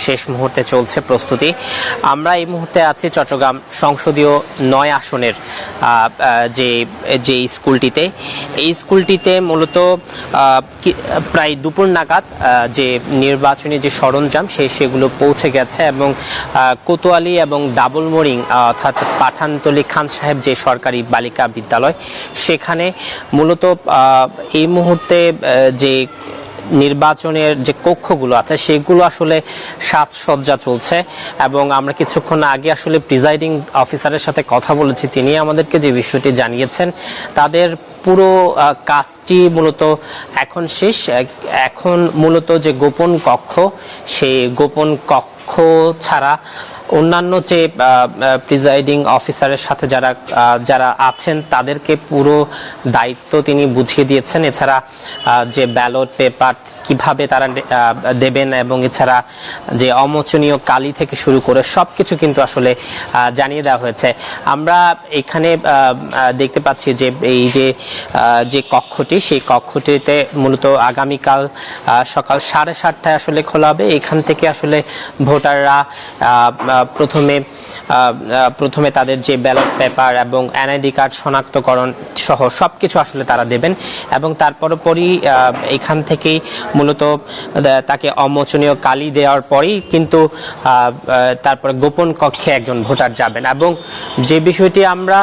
শেষ মুহূর্তে চলছে প্রস্তুতি। আমরা এই মুহূর্তে আছি চট্টগ্রাম সংসদীয় ৯ আসনের যে স্কুলটিতে, এই স্কুলটিতে মূলত প্রায় দুপুর নাগাদ যে নির্বাচনী যে সরঞ্জাম সেগুলো পৌঁছে গেছে এবং কোতোয়ালি এবং ডাবলমোরিং অর্থাৎ পাঠানতলী খান সাহেব যে সরকারি বালিকা বিদ্যালয়, সেখানে মূলত এই মুহূর্তে যে নির্বাচনের যে কক্ষগুলো আছে সেগুলো আসলে সাজসজ্জা চলছে। এবং আমরা কিছুক্ষণ আগে আসলে প্রিজাইডিং অফিসারের সাথে কথা বলেছি, তিনি আমাদেরকে যে বিষয়টি জানিয়েছেন তাদের পুরো কাজটি মূলত এখন শেষ। এখন মূলত যে গোপন কক্ষ, সেই গোপন কক্ষ ছাড়া অন্যান্য যে প্রিজাইডিং অফিসারের সাথে যারা আছেন তাদেরকে পুরো দায়িত্ব তিনি বুঝিয়ে দিয়েছেন। এছাড়া যে ব্যালট পেপার কিভাবে তারা দেবেন এবং এছাড়া যে অমোচনীয় কালি থেকে শুরু করে সবকিছু কিন্তু আসলে জানিয়ে দেওয়া হয়েছে। আমরা এখানে দেখতে পাচ্ছি যে এই যে কক্ষটি, সেই কক্ষটিতে মূলত আগামীকাল সকাল 7:30টায় আসলে খোলা হবে। এখান থেকে আসলে ভোটাররা প্রথমে তাদের যে ব্যালট পেপার এবং এনআইডি কার্ড শনাক্তকরণ সহ সবকিছু আসলে তারা দেবেন এবং তারপরই এখান থেকেই মূলত তাকে অমোচনীয় কালি দেওয়ার পরেই কিন্তু তারপরে গোপন কক্ষে একজন ভোটার যাবেন। এবং যে বিষয়টি আমরা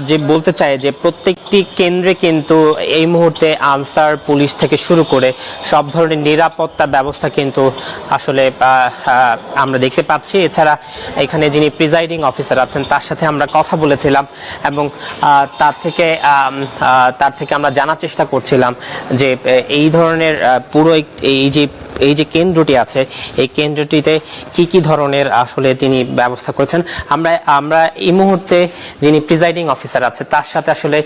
যে বলতে চাই যে প্রত্যেকটি কেন্দ্রে কিন্তু এই মুহূর্তে আনসার পুলিশ থেকে শুরু করে সব ধরনের নিরাপত্তা ব্যবস্থা কিন্তু আসলে আমরা দেখতে পাচ্ছি। এছাড়া এখানে যিনি প্রিজাইডিং অফিসার আছেন তার সাথে আমরা কথা বলেছিলাম এবং তার থেকে আমরা জানার চেষ্টা করছিলাম যে এই ধরনের পুরো এই যে কেন্দ্রটি আছে, এই কেন্দ্রটিতে কি ধরনের আসলে তিনি ব্যবস্থা করেছেন। আমরা এই মুহূর্তে যিনি প্রিজাইডিং অফিসার আছে তার সাথে আসলে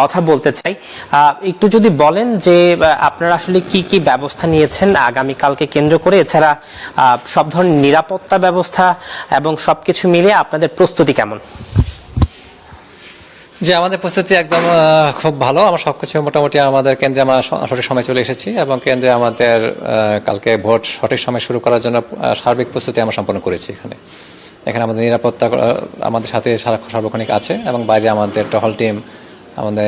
কথা বলতে চাই। একটু যদি বলেন যে আপনারা আসলে কি ব্যবস্থা নিয়েছেন আগামীকালকে কেন্দ্র করে, এছাড়া সব ধরনের নিরাপত্তা ব্যবস্থা এবং সবকিছু মিলিয়ে আপনাদের প্রস্তুতি কেমন? যে আমাদের প্রস্তুতি একদম খুব ভালো। আমরা সবকিছু মোটামুটি আমাদের কেন্দ্রে আমরা সঠিক সময় চলে এসেছি এবং কেন্দ্রে আমাদের কালকে ভোট সঠিক সময় শুরু করার জন্য সার্বিক প্রস্তুতি আমরা সম্পন্ন করেছি। এখানে আমাদের নিরাপত্তা আমাদের সাথে সার্বক্ষণিক আছে এবং বাইরে আমাদের টহল টিম, আমাদের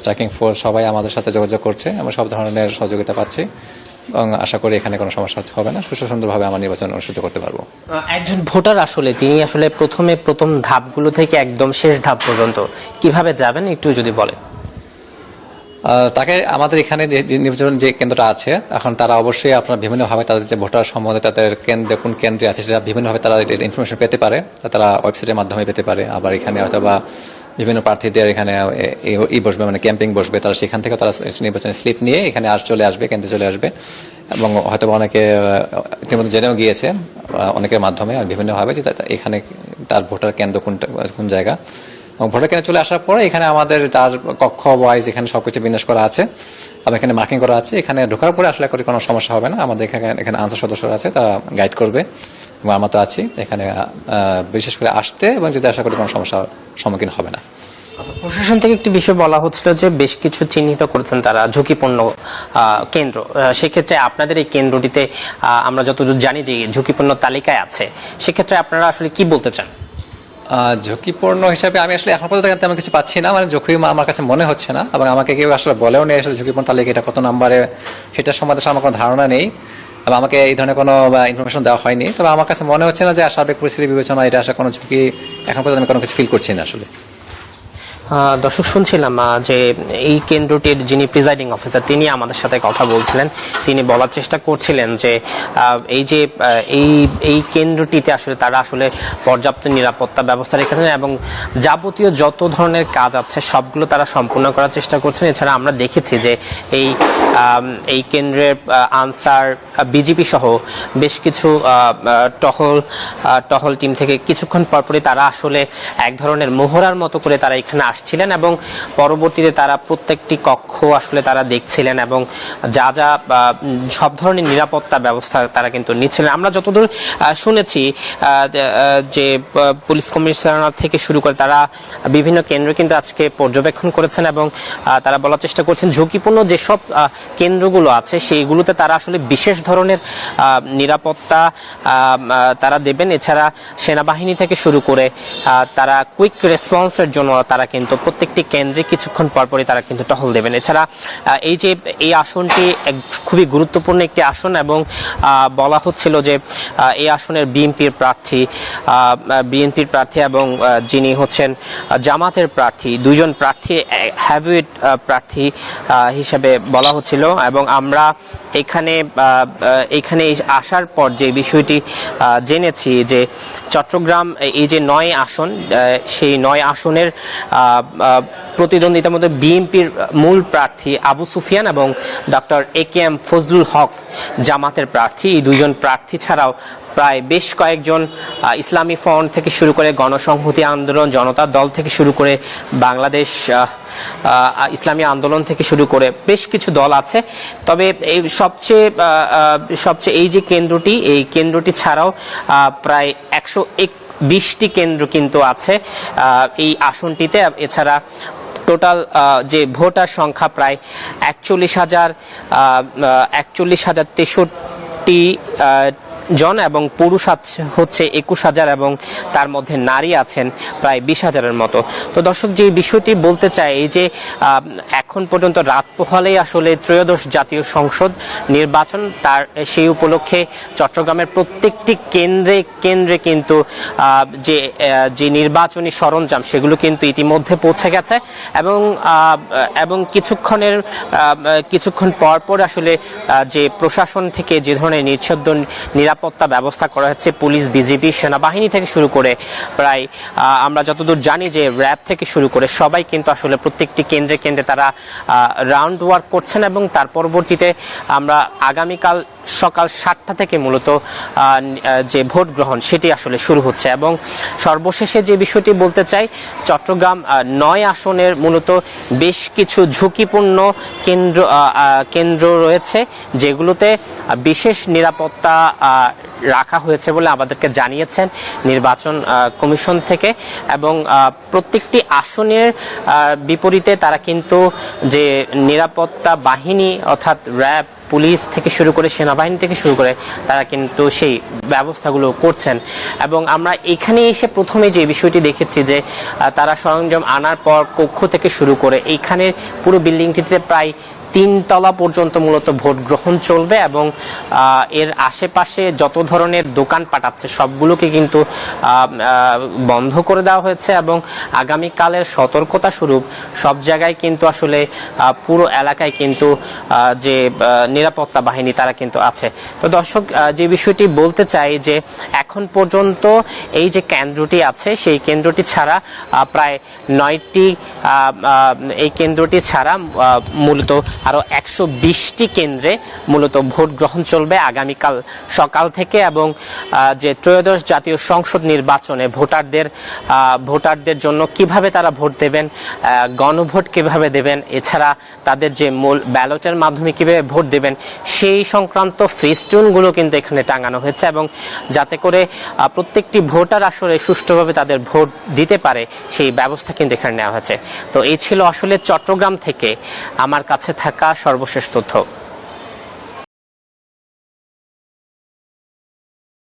স্ট্রাইকিং ফোর্স সবাই আমাদের সাথে যোগাযোগ করছে। আমরা সব ধরনের সহযোগিতা পাচ্ছি এবং আশা করি এখানে কোনো সমস্যা হবে না, সুন্দরভাবে আমরা নির্বাচন অনুষ্ঠিত করতে পারবো। একজন ভোটার আসলে তিনি আসলে প্রথম ধাপগুলো থেকে একদম শেষ ধাপ পর্যন্ত কিভাবে যাবেন একটু যদি বলেন। তাকে আমাদের এখানে যে নির্বাচন যে কেন্দ্রটা আছে এখন তারা অবশ্যই আপনার বিভিন্নভাবে তাদের যে ভোটার সম্বন্ধে তাদের কোন কেন্দ্রে আছে সেটা বিভিন্নভাবে তারা ইনফরমেশন পেতে পারে। তারা ওয়েবসাইটের মাধ্যমে পেতে পারে, আবার এখানে অথবা বিভিন্ন প্রার্থীদের এখানে বসবে, মানে ক্যাম্পিং বসবে, তারা সেখান থেকে তারা নির্বাচনের স্লিপ নিয়ে এখানে কেন্দ্রে চলে আসবে এবং হয়তো অনেকে ইতিমধ্যে জেনেও গিয়েছে অনেকের মাধ্যমে বিভিন্নভাবে যে এখানে তার ভোটার কেন্দ্র কোন জায়গা। এবং ভোটার কেন্দ্রে চলে আসার পরে এখানে আমাদের তার কক্ষ ওয়াইজ এখানে সবকিছু বিন্যাস করা আছে এবং এখানে মার্কিং করা আছে। এখানে ঢোকার পরে আসলে কোনো সমস্যা হবে না। আমাদের এখানে আনসার সদস্যরা আছে, তারা গাইড করবে এবং আমরা তো আছি এখানে বিশেষ করে আসতে এবং যেতে আশা করি কোনো সমস্যার সম্মুখীন হবে না। প্রশাসন থেকে একটি বিষয় বলা হচ্ছিল যে বেশ কিছু চিহ্নিত করেছেন তারা ঝুঁকিপূর্ণ কেন্দ্র। সেক্ষেত্রে আপনাদের এই কেন্দ্রটিতে আমরা যতদূর জানি যে ঝুঁকিপূর্ণ তালিকায় আছে, সেক্ষেত্রে আপনারা আসলে কি বলতে চান? ঝুঁকিপূর্ণ হিসাবে আমি আসলে এখন পর্যন্ত তেমন কিছু পাচ্ছি না, মানে ঝুঁকি আমার কাছে মনে হচ্ছে না এবং আমাকে কেউ আসলে বলেও নেই আসলে ঝুঁকিপূর্ণ তালিকা এটা কত নাম্বারে, সেটার সম্বন্ধে আমার কোনো ধারণা নেই এবং আমাকে এই ধরনের কোনো ইনফরমেশন দেওয়া হয়নি। তবে আমার কাছে মনে হচ্ছে না যে সার্বিক পরিস্থিতি বিবেচনা এটা আসলে কোনো ঝুঁকি এখন পর্যন্ত আমি কোনো কিছু ফিল করছি না আসলে। দর্শক, শুনছিলাম যে এই কেন্দ্রটির যিনি প্রিজাইডিং অফিসার তিনি আমাদের সাথে কথা বলছিলেন। তিনি বলার চেষ্টা করছিলেন যে এই কেন্দ্রটিতে আসলে তারা আসলে পর্যাপ্ত নিরাপত্তা ব্যবস্থা রেখেছেন এবং যাবতীয় যত ধরনের কাজ আছে সবগুলো তারা সম্পূর্ণ করার চেষ্টা করছেন। এছাড়া আমরা দেখেছি যে এই কেন্দ্রের আনসার, বিজিপি সহ বেশ কিছু টহল টিম থেকে কিছুক্ষণ পরপরই তারা আসলে এক ধরনের মোহরার মতো করে তারা এখানে আসছিলেন এবং পরবর্তীতে তারা প্রত্যেকটি কক্ষ আসলে তারা দেখছিলেন এবং যা সব ধরনের নিরাপত্তা ব্যবস্থা তারা কিন্তু নিচ্ছিলেন। আমরা যতদূর শুনেছি যে পুলিশ কমিশনার থেকে শুরু করে তারা বিভিন্ন কেন্দ্র কিন্তু আজকে পর্যবেক্ষণ করেছেন এবং তারা বলার চেষ্টা করছেন ঝুঁকিপূর্ণ যেসব কেন্দ্রগুলো আছে সেইগুলোতে তারা আসলে বিশেষ ধরনের নিরাপত্তা তারা দেবেন। এছাড়া সেনাবাহিনী থেকে শুরু করে তারা কুইক রেসপন্সের জন্য তারা কিন্তু প্রত্যেকটি কেন্দ্রে কিছুক্ষণ পরপরই তারা কিন্তু টহল দেবেন। এছাড়া এই আসনটি খুবই গুরুত্বপূর্ণ একটি আসন এবং বলা হচ্ছিল যে এই আসনের বিএনপির প্রার্থী এবং যিনি হচ্ছেন জামাতের প্রার্থী, দুইজন প্রার্থী হ্যাভিওয়েট প্রার্থী হিসেবে বলা হচ্ছিল। এবং আমরা এখানে আসার পর যে বিষয়টি জেনেছি যে চট্টগ্রাম এই যে 9 আসন, সেই 9 আসনের প্রতিদ্বন্দ্বিতার মধ্যে বিএনপির মূল প্রার্থী আবু সুফিয়ান এবং ডক্টর AKM ফজলুল হক জামাতের প্রার্থী। এই দুইজন প্রার্থী ছাড়াও প্রায় বেশ কয়েকজন ইসলামী ফ্রন্ট থেকে শুরু করে গণসংহতি আন্দোলন, জনতা দল থেকে শুরু করে বাংলাদেশ ইসলামী আন্দোলন থেকে শুরু করে বেশ কিছু দল আছে। তবে এই সবচেয়ে এই যে এই কেন্দ্রটি ছাড়াও প্রায় 120টি কেন্দ্র কিন্তু আছে এই আসনটিতে। এছাড়া টোটাল যে ভোটার সংখ্যা প্রায় 41,063 জন এবং পুরুষ হচ্ছে 21,000 এবং তার মধ্যে নারী আছেন প্রায় 20,000-এর মতো। তো দর্শক, যে বিষয়টি বলতে চাই, এই যে এখন পর্যন্ত রাত পোহালেই আসলে ত্রয়োদশ জাতীয় সংসদ নির্বাচন, তার সেই উপলক্ষে চট্টগ্রামের প্রত্যেকটি কেন্দ্রে কিন্তু যে নির্বাচনী সরঞ্জাম সেগুলো কিন্তু ইতিমধ্যে পৌঁছে গেছে এবং কিছুক্ষণ পর আসলে যে প্রশাসন থেকে যে ধরনের নিরাপত্তা ব্যবস্থা করা হচ্ছে, পুলিশ, বিজিবি, সেনাবাহিনী থেকে শুরু করে প্রায় আমরা যতদূর জানি যে র্যাব থেকে শুরু করে সবাই কিন্তু আসলে প্রত্যেকটি কেন্দ্রে তারা রাউন্ড ওয়ার্ক করছেন। এবং তার পরবর্তীতে আমরা আগামীকাল সকাল 7টা থেকে মূলত যে ভোট গ্রহণ সেটি আসলে শুরু হচ্ছে। এবং সর্বশেষে যে বিষয়টি বলতে চাই, চট্টগ্রাম 9 আসনের মূলত বেশ কিছু ঝুঁকিপূর্ণ কেন্দ্র রয়েছে যেগুলোতে বিশেষ নিরাপত্তা রাখা হয়েছে বলে আমাদেরকে জানিয়েছেন নির্বাচন কমিশন থেকে। এবং প্রত্যেকটি আসনের বিপরীতে তারা কিন্তু যে নিরাপত্তা বাহিনী অর্থাৎ র্যাব, পুলিশ থেকে শুরু করে সেনাবাহিনী থেকে শুরু করে তারা কিন্তু সেই ব্যবস্থাগুলো করছেন। এবং আমরা এখানে এসে প্রথমে যে বিষয়টি দেখেছি যে তারা সরঞ্জাম আনার পর কক্ষ থেকে শুরু করে এইখানে পুরো বিল্ডিংটিতে প্রায় 3 তলা পর্যন্ত মূলত ভোট গ্রহণ চলবে এবং এর আশেপাশে যত ধরনের দোকানপাট আছে সবগুলোকে কিন্তু বন্ধ করে দেওয়া হয়েছে এবং আগামীকালের সতর্কতা স্বরূপ সব জায়গায় কিন্তু আসলে পুরো এলাকায় কিন্তু যে নিরাপত্তা বাহিনী তারা কিন্তু আছে। তো দর্শক, যে বিষয়টি বলতে চাই যে এখন পর্যন্ত এই যে কেন্দ্রটি আছে সেই কেন্দ্রটি ছাড়া প্রায় 9টি এই কেন্দ্রটি ছাড়া মূলত আরো 120টি কেন্দ্রে মূলত ভোট গ্রহণ চলবে আগামীকাল সকাল থেকে। এবং যে ত্রয়োদশ জাতীয় সংসদ নির্বাচনে ভোটারদের জন্য কিভাবে তারা ভোট দেবেন, গণভোট কিভাবে দেবেন, এছাড়া তাদের যে মূল ব্যালটের মাধ্যমে কিভাবে ভোট দেবেন সেই সংক্রান্ত ফেস্টুনগুলো কিন্তু এখানে টাঙানো হয়েছে এবং যাতে করে প্রত্যেকটি ভোটার আসলে সুষ্ঠুভাবে তাদের ভোট দিতে পারে সেই ব্যবস্থা কিন্তু এখানে নেওয়া হয়েছে। তো এই ছিল আসলে চট্টগ্রাম থেকে আমার কাছে থাকা সর্বশেষ তথ্য।